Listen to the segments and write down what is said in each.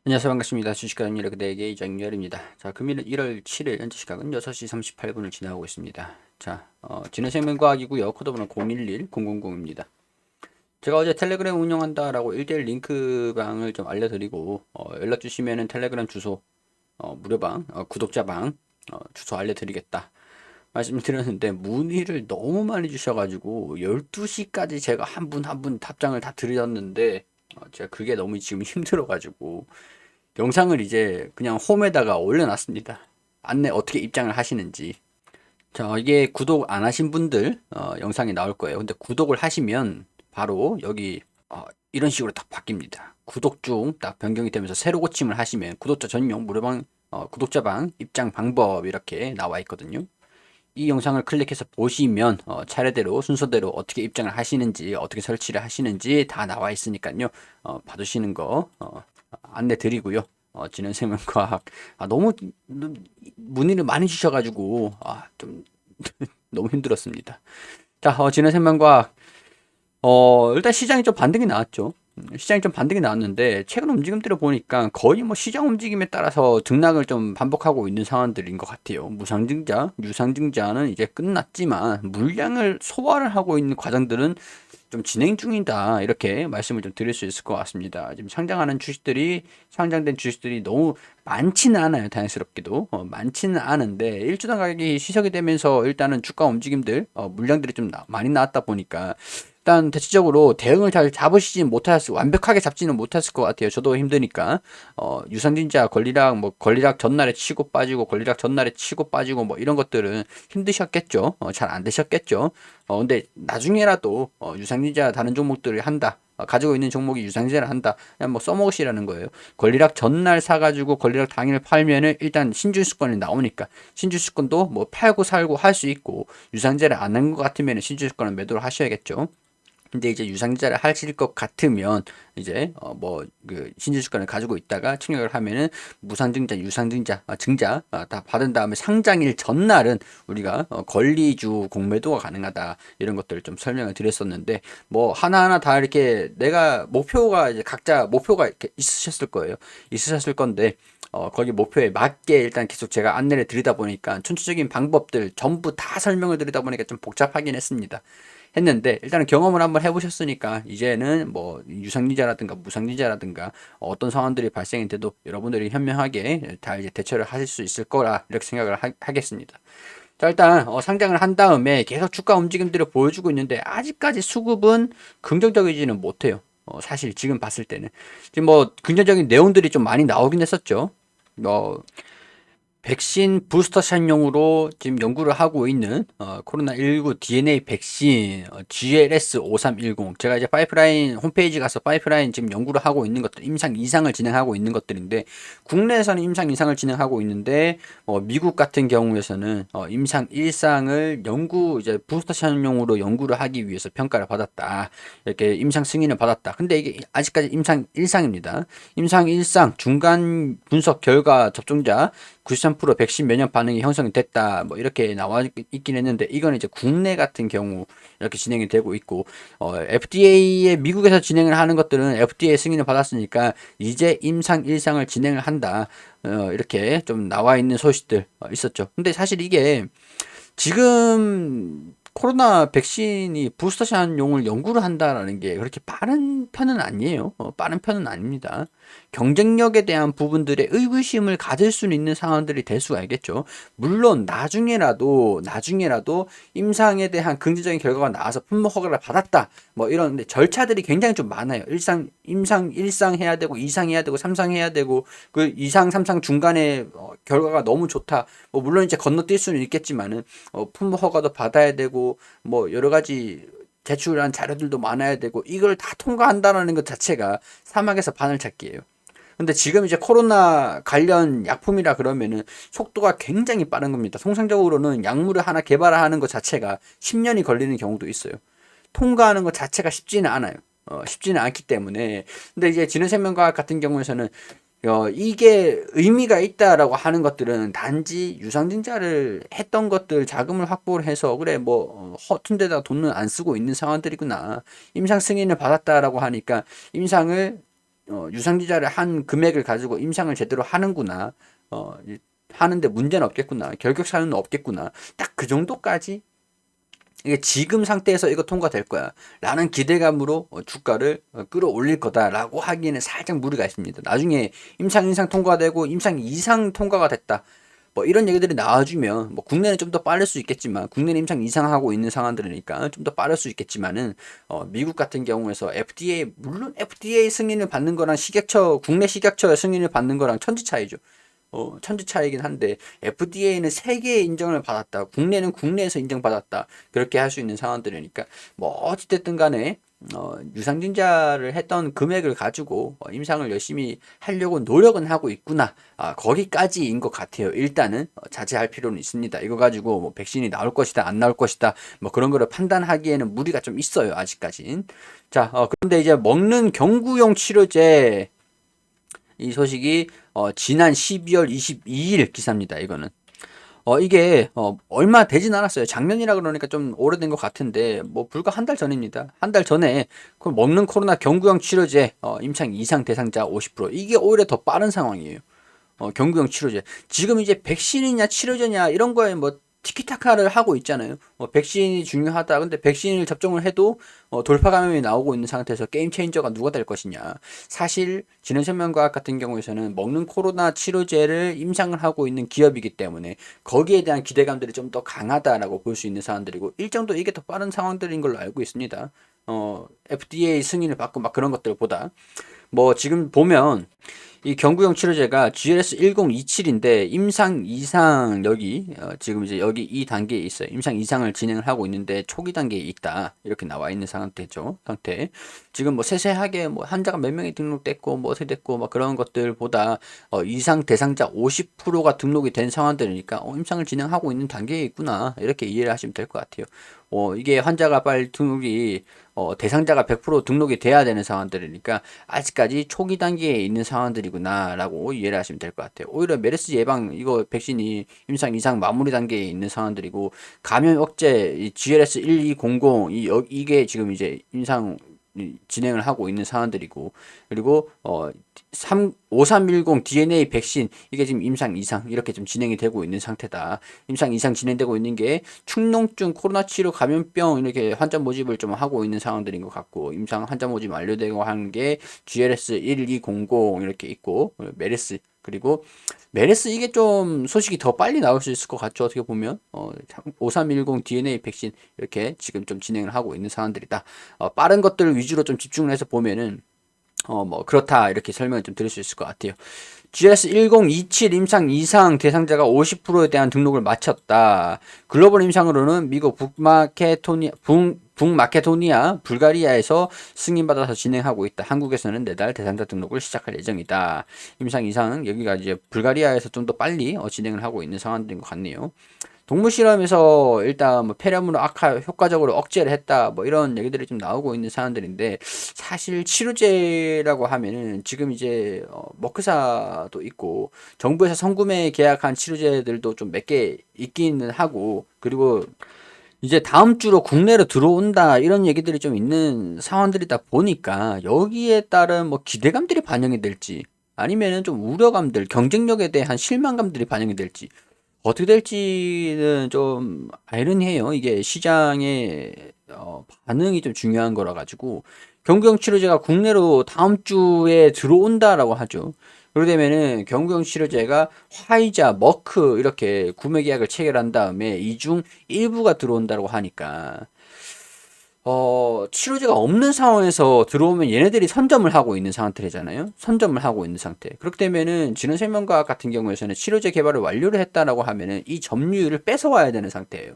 안녕하세요. 반갑습니다. 주식가는 여러 그대에게 이정열입니다. 자, 금일 1월 7일 현재 시각은 6시 38분을 지나고 있습니다. 자, 진해생명과학이고요. 코드번호 011000입니다. 제가 어제 텔레그램 운영한다라고 1대1 링크방을 좀 알려드리고 연락 주시면은 텔레그램 주소, 무료방, 구독자방 주소 알려드리겠다 말씀을 드렸는데 문의를 너무 많이 주셔가지고 12시까지 제가 한 분 한 분 답장을 다 드렸는데 제가 그게 너무 지금 힘들어가지고 영상을 이제 그냥 홈에다가 올려놨습니다. 안내 어떻게 입장을 하시는지. 자, 이게 구독 안 하신 분들 영상이 나올 거예요. 근데 구독을 하시면 바로 여기 이런 식으로 딱 바뀝니다. 구독 중 딱 변경이 되면서 새로 고침을 하시면 구독자 전용 무료방 구독자방 입장 방법 이렇게 나와 있거든요. 이 영상을 클릭해서 보시면 차례대로 순서대로 어떻게 입장을 하시는지 어떻게 설치를 하시는지 다 나와 있으니까요. 받으시는 거 안내 드리고요. 진행생명과학 너무 문의를 많이 주셔가지고 좀 너무 힘들었습니다. 자, 진행생명과학 일단 시장이 좀 반등이 나왔죠. 시장이 좀 반등이 나왔는데 최근 움직임들을 보니까 거의 뭐 시장 움직임에 따라서 등락을 좀 반복하고 있는 상황들인 것 같아요. 무상증자, 유상증자는 이제 끝났지만 물량을 소화를 하고 있는 과정들은 좀 진행 중이다 이렇게 말씀을 좀 드릴 수 있을 것 같습니다. 지금 상장된 주식들이 너무 많지는 않아요. 다행스럽게도 많지는 않은데 일주당 가격이 시석이 되면서 일단은 주가 움직임들 물량들이 좀 많이 나왔다 보니까 일단 대체적으로 대응을 잘 잡으시지 못하셨을 완벽하게 잡지는 못했을 것 같아요. 저도 힘드니까 유상증자 권리락 전날에 치고 빠지고 권리락 전날에 치고 빠지고 뭐 이런 것들은 힘드셨겠죠. 잘 안 되셨겠죠. 근데 나중에라도 유상증자 다른 종목들을 한다. 가지고 있는 종목이 유상증자를 한다. 그냥 뭐 써먹으시라는 거예요. 권리락 전날 사가지고 권리락 당일 팔면은 일단 신주수권이 나오니까 신주수권도 뭐 팔고 살고 할 수 있고 유상증자를 안 한 것 같으면 신주수권을 매도를 하셔야겠죠. 근데 이제 유상증자를 하실 것 같으면 이제 뭐 그 신주주권을 가지고 있다가 청약을 하면은 무상증자, 유상증자, 증자 다 받은 다음에 상장일 전날은 우리가 권리주 공매도가 가능하다 이런 것들을 좀 설명을 드렸었는데 뭐 하나하나 다 이렇게 내가 목표가 이제 각자 목표가 이렇게 있으셨을 거예요. 있으셨을 건데 거기 목표에 맞게 일단 계속 제가 안내를 드리다 보니까 전체적인 방법들 전부 다 설명을 드리다 보니까 좀 복잡하긴 했는데 일단은 경험을 한번 해보셨으니까 이제는 뭐 유상증자라든가 무상증자라든가 어떤 상황들이 발생이 돼도 여러분들이 현명하게 다 이제 대처를 하실 수 있을 거라 이렇게 생각을 하겠습니다. 자, 일단 상장을 한 다음에 계속 주가 움직임들을 보여주고 있는데 아직까지 수급은 긍정적이지는 못해요. 사실 지금 봤을 때는 지금 뭐 긍정적인 내용들이 좀 많이 나오긴 했었죠. 뭐 백신 부스터샷용으로 지금 연구를 하고 있는 코로나19 DNA 백신 GLS5310 제가 이제 파이프라인 홈페이지 가서 파이프라인 지금 연구를 하고 있는 것들 임상 이상을 진행하고 있는 것들인데 국내에서는 임상 이상을 진행하고 있는데 미국 같은 경우에서는 임상 일상을 연구 이제 부스터샷용으로 연구를 하기 위해서 평가를 받았다 이렇게 임상 승인을 받았다. 근데 이게 아직까지 임상 일상입니다. 임상 일상 중간 분석 결과 접종자 93% 백신 면역 반응이 형성이 됐다. 뭐 이렇게 나와 있긴 했는데 이건 이제 국내 같은 경우 이렇게 진행이 되고 있고 FDA에 미국에서 진행을 하는 것들은 FDA 승인을 받았으니까 이제 임상 일상을 진행을 한다. 이렇게 좀 나와 있는 소식들 있었죠. 근데 사실 이게 지금 코로나 백신이 부스터샷용을 연구를 한다라는 게 그렇게 빠른 편은 아니에요. 빠른 편은 아닙니다. 경쟁력에 대한 부분들의 의구심을 가질 수 있는 상황들이 될 수가 있겠죠. 물론 나중에라도 임상에 대한 긍정적인 결과가 나와서 품목 허가를 받았다. 뭐 이런 절차들이 굉장히 좀 많아요. 임상 1상 해야 되고 2상 해야 되고 3상 해야 되고 그 2상, 3상 중간에 결과가 너무 좋다. 뭐 물론 이제 건너뛸 수는 있겠지만은 품목 허가도 받아야 되고 뭐 여러 가지 제출한 자료들도 많아야 되고 이걸 다 통과한다는 것 자체가 사막에서 바늘찾기예요. 근데 지금 이제 코로나 관련 약품이라 그러면은 속도가 굉장히 빠른 겁니다. 통상적으로는 약물을 하나 개발하는 것 자체가 10년이 걸리는 경우도 있어요. 통과하는 것 자체가 쉽지는 않아요. 쉽지는 않기 때문에. 근데 이제 지능생명과학 같은 경우에서는 이게 의미가 있다라고 하는 것들은 단지 유상증자를 했던 것들 자금을 확보를 해서 그래 뭐 허튼 데다 돈은 안 쓰고 있는 상황들이구나. 임상 승인을 받았다라고 하니까 임상을 유상증자를 한 금액을 가지고 임상을 제대로 하는구나. 하는데 문제는 없겠구나. 결격 사유는 없겠구나. 딱 그 정도까지 이게 지금 상태에서 이거 통과될 거야 라는 기대감으로 주가를 끌어올릴 거다라고 하기에는 살짝 무리가 있습니다. 나중에 임상 인상 통과되고 임상 이상 통과가 됐다 뭐 이런 얘기들이 나와주면 뭐 국내는 좀 더 빠를 수 있겠지만 국내는 임상 이상하고 있는 상황들이니까 좀 더 빠를 수 있겠지만은 미국 같은 경우에서 FDA 물론 FDA 승인을 받는 거랑 식약처 국내 식약처의 승인을 받는 거랑 천지 차이죠. 천지 차이긴 한데 FDA는 세계에 인정을 받았다. 국내는 국내에서 인정받았다. 그렇게 할 수 있는 상황들이니까 뭐 어찌됐든 간에 유상증자를 했던 금액을 가지고 임상을 열심히 하려고 노력은 하고 있구나. 거기까지인 것 같아요. 일단은 자제할 필요는 있습니다. 이거 가지고 뭐 백신이 나올 것이다, 안 나올 것이다, 뭐 그런 거를 판단하기에는 무리가 좀 있어요. 아직까진. 자, 그런데 이제 먹는 경구용 치료제 이 소식이 지난 12월 22일 기사입니다. 이거는. 이게 얼마 되진 않았어요. 작년이라 그러니까 좀 오래된 것 같은데 뭐 불과 한 달 전입니다. 한 달 전에 그 먹는 코로나 경구용 치료제 임상 이상 대상자 50% 이게 오히려 더 빠른 상황이에요. 경구용 치료제. 지금 이제 백신이냐 치료제냐 이런 거에 뭐 티키타카를 하고 있잖아요. 백신이 중요하다. 근데 백신을 접종을 해도 돌파 감염이 나오고 있는 상태에서 게임 체인저가 누가 될 것이냐. 사실 진흥생명과학 같은 경우에서는 먹는 코로나 치료제를 임상을 하고 있는 기업이기 때문에 거기에 대한 기대감들이 좀 더 강하다라고 볼 수 있는 상황들이고 일정도 이게 더 빠른 상황들인 걸로 알고 있습니다. FDA 승인을 받고 막 그런 것들보다 뭐 지금 보면 이 경구용 치료제가 GLS1027인데 임상 이상 여기 지금 이제 여기 이 단계에 있어요. 임상 이상을 진행을 하고 있는데 초기 단계에 있다 이렇게 나와 있는 상태죠. 상태. 지금 뭐 세세하게 뭐 환자가 몇 명이 등록됐고 뭐 어떻게 됐고 막 그런 것들보다 이상 대상자 50%가 등록이 된 상황들이니까 임상을 진행하고 있는 단계에 있구나 이렇게 이해를 하시면 될 것 같아요. 이게 환자가 빨리 등록이 대상자가 100% 등록이 돼야 되는 상황들이니까 아직까지 초기 단계에 있는 상황들이구나 라고 이해를 하시면 될 것 같아요. 오히려 메르스 예방 이거 백신이 임상 이상 마무리 단계에 있는 상황들이고 감염 억제 GLS 1200 이게 지금 이제 임상 진행을 하고 있는 상황들이고 그리고 5310 DNA 백신 이게 지금 임상 이상 이렇게 좀 진행이 되고 있는 상태다. 임상 이상 진행되고 있는 게 축농증 코로나 치료 감염병 이렇게 환자 모집을 좀 하고 있는 상황들인 것 같고 임상 환자 모집 완료되고 하는 게 GLS 1200 이렇게 있고 메르스 그리고 메르스 이게 좀 소식이 더 빨리 나올 수 있을 것 같죠. 어떻게 보면 5310 DNA 백신 이렇게 지금 좀 진행을 하고 있는 상황들이다. 빠른 것들 위주로 좀 집중을 해서 보면은 뭐 그렇다 이렇게 설명을 좀 드릴 수 있을 것 같아요. GS1027 임상 이상 대상자가 50%에 대한 등록을 마쳤다. 글로벌 임상으로는 미국 북마케도니아, 불가리아에서 승인받아서 진행하고 있다. 한국에서는 내달 대상자 등록을 시작할 예정이다. 임상 이상 여기가 이제 불가리아에서 좀 더 빨리 진행을 하고 있는 상황인 것 같네요. 동물 실험에서 일단 뭐 폐렴으로 악화 효과적으로 억제를 했다 뭐 이런 얘기들이 좀 나오고 있는 사안들인데 사실 치료제라고 하면은 지금 이제 머크사도 있고 정부에서 성구매 계약한 치료제들도 좀 몇 개 있기는 하고 그리고 이제 다음 주로 국내로 들어온다 이런 얘기들이 좀 있는 상황들이다 보니까 여기에 따른 뭐 기대감들이 반영이 될지 아니면은 좀 우려감들 경쟁력에 대한 실망감들이 반영이 될지 어떻게 될지는 좀 아이러니해요. 이게 시장의 반응이 좀 중요한 거라 가지고 경구용 치료제가 국내로 다음 주에 들어온다라고 하죠. 그러게 되면은 경구용 치료제가 화이자, 머크 이렇게 구매 계약을 체결한 다음에 이 중 일부가 들어온다고 하니까 치료제가 없는 상황에서 들어오면 얘네들이 선점을 하고 있는 상태잖아요. 선점을 하고 있는 상태. 그렇게 되면은 진흥생명과학 같은 경우에서는 치료제 개발을 완료를 했다라고 하면은 이 점유율을 뺏어와야 되는 상태예요.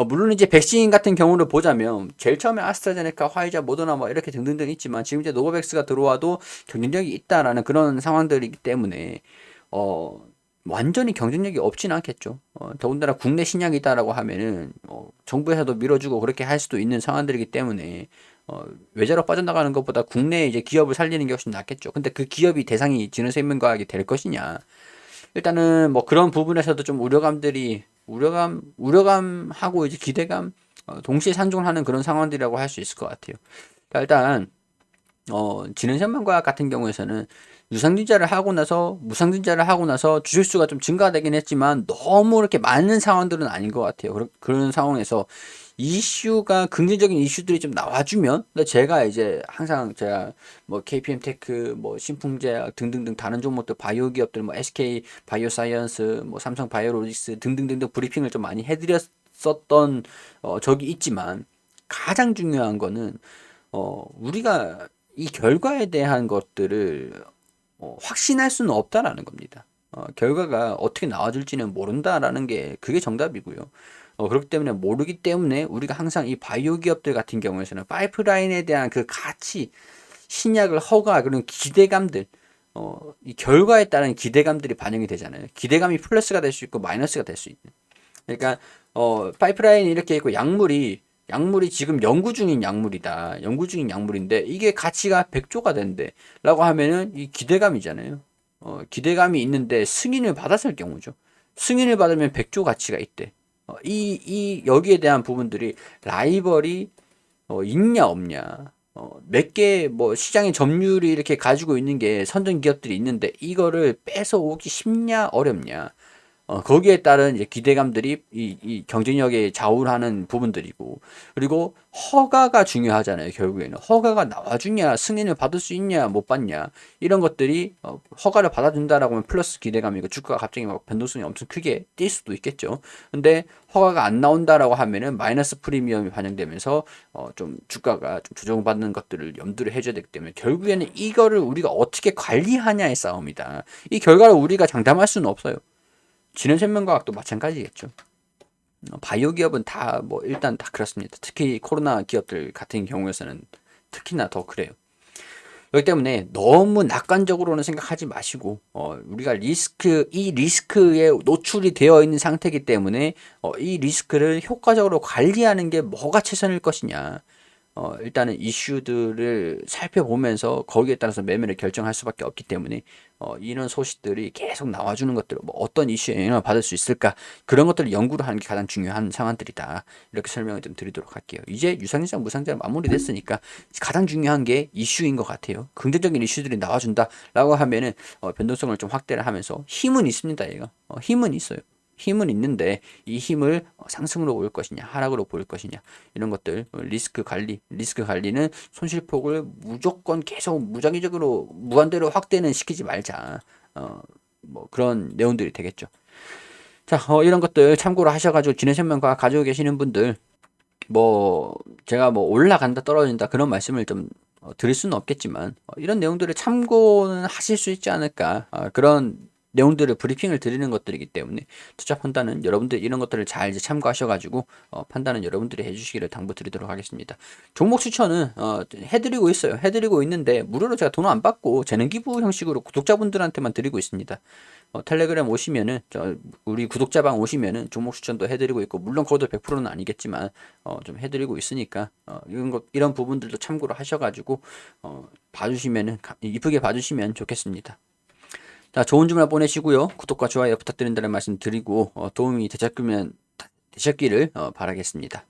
물론 이제 백신 같은 경우를 보자면 제일 처음에 아스트라제네카, 화이자, 모더나 뭐 이렇게 등등등 있지만 지금 이제 노바백스가 들어와도 경쟁력이 있다라는 그런 상황들이기 때문에 어, 완전히 경쟁력이 없지는 않겠죠. 더군다나 국내 신약이다라고 하면은 정부에서도 밀어주고 그렇게 할 수도 있는 상황들이기 때문에 외자로 빠져나가는 것보다 국내에 이제 기업을 살리는 게 훨씬 낫겠죠. 근데 그 기업이 대상이 진흥생명과학이 될 것이냐? 일단은 뭐 그런 부분에서도 좀 우려감하고 이제 기대감 동시에 상존하는 그런 상황들이라고 할 수 있을 것 같아요. 그러니까 일단 진행선명과학 같은 경우에서는 유상증자를 하고 나서 무상증자를 하고 나서 주식수가 좀 증가되긴 했지만 너무 이렇게 많은 상황들은 아닌 것 같아요. 그런 상황에서 이슈가 긍정적인 이슈들이 좀 나와주면, 근데 제가 이제 항상 제가 뭐 KPM 테크, 뭐 신풍제약 등등등 다른 종목들 바이오 기업들 뭐 SK 바이오사이언스, 뭐 삼성 바이오로직스 등등등등 브리핑을 좀 많이 해드렸었던 적이 있지만 가장 중요한 거는 우리가 이 결과에 대한 것들을 확신할 수는 없다라는 겁니다. 결과가 어떻게 나와줄지는 모른다라는 게 그게 정답이고요. 그렇기 때문에 모르기 때문에 우리가 항상 이 바이오 기업들 같은 경우에서는 파이프라인에 대한 그 가치, 신약을 허가, 그런 기대감들, 이 결과에 따른 기대감들이 반영이 되잖아요. 기대감이 플러스가 될 수 있고 마이너스가 될 수 있는. 그러니까 파이프라인이 이렇게 있고 약물이 지금 연구 중인 약물이다. 연구 중인 약물인데 이게 가치가 100조가 된대. 라고 하면은 이 기대감이잖아요. 기대감이 있는데 승인을 받았을 경우죠. 승인을 받으면 100조 가치가 있대. 여기에 대한 부분들이 라이벌이 있냐 없냐. 몇 개 뭐 시장의 점유율이 이렇게 가지고 있는 게 선전 기업들이 있는데 이거를 뺏어오기 쉽냐 어렵냐. 거기에 따른 이제 기대감들이 이 경쟁력에 좌우하는 부분들이고, 그리고 허가가 중요하잖아요. 결국에는 허가가 나와주냐, 승인을 받을 수 있냐, 못 받냐, 이런 것들이 허가를 받아준다라고 하면 플러스 기대감이고 주가가 갑자기 막 변동성이 엄청 크게 뛸 수도 있겠죠. 근데 허가가 안 나온다라고 하면은 마이너스 프리미엄이 반영되면서 좀 주가가 좀 조정받는 것들을 염두를 해줘야 되기 때문에 결국에는 이거를 우리가 어떻게 관리하냐의 싸움이다. 이 결과를 우리가 장담할 수는 없어요. 진행생명과학도 마찬가지겠죠. 바이오 기업은 다 뭐 일단 다 그렇습니다. 특히 코로나 기업들 같은 경우에서는 특히나 더 그래요. 그렇기 때문에 너무 낙관적으로는 생각하지 마시고 우리가 이 리스크에 노출이 되어 있는 상태이기 때문에 이 리스크를 효과적으로 관리하는 게 뭐가 최선일 것이냐. 일단은 이슈들을 살펴보면서 거기에 따라서 매매를 결정할 수밖에 없기 때문에 이런 소식들이 계속 나와주는 것들, 뭐 어떤 이슈에 영향을 받을 수 있을까, 그런 것들을 연구를 하는 게 가장 중요한 상황들이다. 이렇게 설명을 좀 드리도록 할게요. 이제 유상증자, 무상증자 마무리됐으니까 가장 중요한 게 이슈인 것 같아요. 긍정적인 이슈들이 나와준다라고 하면은 변동성을 좀 확대를 하면서 힘은 있습니다. 얘가 힘은 있어요. 힘은 있는데 이 힘을 상승으로 보일 것이냐 하락으로 보일 것이냐, 이런 것들, 리스크 관리는 손실폭을 무조건 계속 무작위적으로 무한대로 확대는 시키지 말자. 뭐 그런 내용들이 되겠죠. 자, 이런 것들 참고로 하셔가지고 진행생명과 가지고 계시는 분들, 뭐 제가 뭐 올라간다 떨어진다 그런 말씀을 좀 드릴 수는 없겠지만 이런 내용들을 참고는 하실 수 있지 않을까. 그런 내용들을 브리핑을 드리는 것들이기 때문에 투자 판단은 여러분들 이런 것들을 잘 이제 참고하셔가지고 판단은 여러분들이 해주시기를 당부드리도록 하겠습니다. 종목 추천은 해드리고 있어요. 해드리고 있는데 무료로 제가 돈 안 받고 재능 기부 형식으로 구독자분들한테만 드리고 있습니다. 텔레그램 오시면은 우리 구독자방 오시면은 종목 추천도 해드리고 있고, 물론 그것도 100%는 아니겠지만 좀 해드리고 있으니까 이런 부분들도 참고로 하셔가지고 봐주시면은 이쁘게 봐주시면 좋겠습니다. 자, 좋은 주말 보내시고요. 구독과 좋아요 부탁드린다는 말씀 드리고 도움이 되셨기를 바라겠습니다.